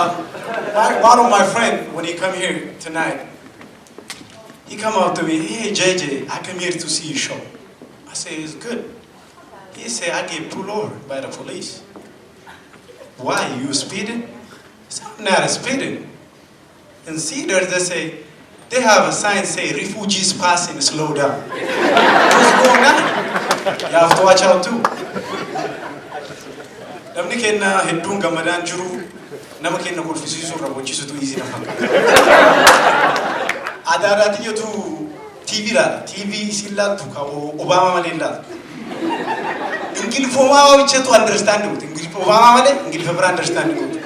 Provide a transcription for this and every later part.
One of my friends, when he come here tonight, he come up to me, hey JJ, I come here to see your show. I say, it's good. He said, I get pulled over by the police. Why, you speeding? I said, I'm not speeding. In Cedar, they say, they have a sign say, refugees passing, slow down. What's going on? You have to watch out too. Namni kenna heddun gamadan jiru, nama kenna kolfisiisu raawwachiisu tu easy nafa. Adaadaatiin yoo tu TV laala, TV isin laaltu qabu Obama malee laaltu. Ingilifoomaa wabicha tu understand gootu, Obama malee Ingilifa bira understand gootu.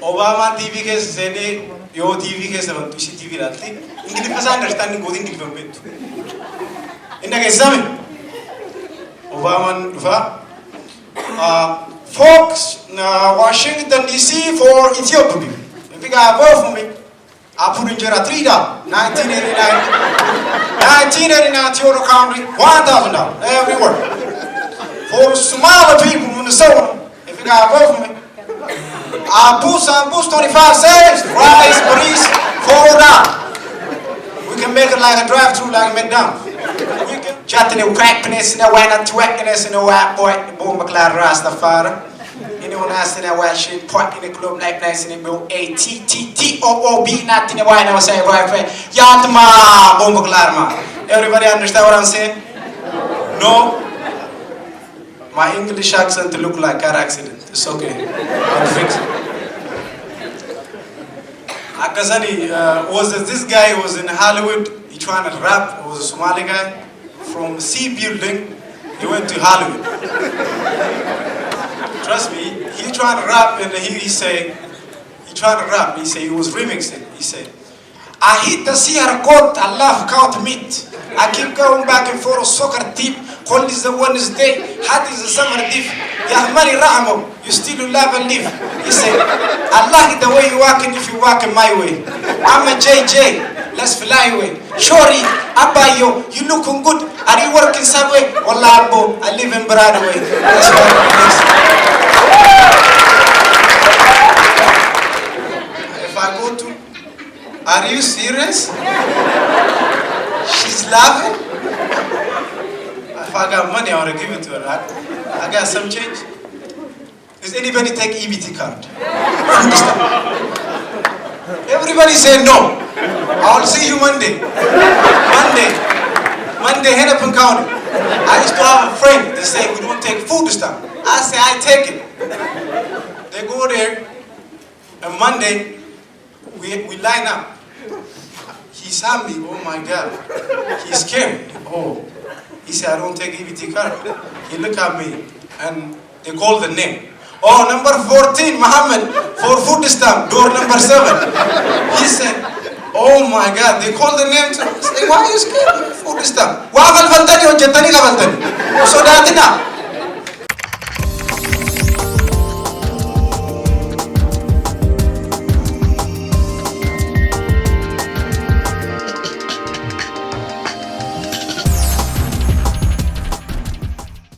Obama TV keessa seenee yoo TV keessa bantu isi TV laalti, Ingilifa isaa understand gootu Ingilifa beektu. Inna keessame Obama dhufa. Folks, Washington DC for Ethiopia. If you got vote for me, I put in jail $3, 1989, 1989 Toyota Camry, $1,000 everywhere. For Somali people in Minnesota, if you got vote for me, I boost 25 cents, rice, breeze, $4. We can make it like a drive-through, like a McDonald's. Chatting the crackness, no why not twackness, no white boy, the boom McLeod Rastafari. Anyone asking that white shit, park in the club, night nights in the bill, ATTOOB, not in the white, I was saying, right, friend. Yatma, boom McLeod. Everybody understand what I'm saying? No? My English accent look like car accident. It's okay. I'll fix it. Akazani, this guy was in Hollywood, he trying to rap, he was a Somali guy. From C building, he went to Hollywood. Trust me, he trying to rap and he say, he was remixing. He said, I hit the Sierra court, I love count meat. I keep going back and forth, soccer team. Cold is the Wednesday, hot is the summer diff. Yahmani Rahmo, you still love and live. He said, I like the way you walking if you walking my way. I'm a JJ, let's fly away. Shori, Abayo, you looking good. Are you working somewhere? Wallah, Abbo, I live in Broadway. That's what it is. If I go to, are you serious? She's laughing? If I got money, I want to give it to her. I got some change. Does anybody take EBT card? Everybody say no. I'll see you Monday. Monday, Hennepin County. I used to have a friend, they say we don't take food stamp. I say I take it. They go there, and Monday, we line up. He saw me, oh my God. He's scared. Oh. He said, I don't take EBT card. He looked at me, and they called the name. Oh, number 14, Muhammad, for food stamp, door number 7. He said, oh my God, they called the name too. I said, why are you scared? Food stamp. Wa galvaltani o jettani galvaltani. So that's enough.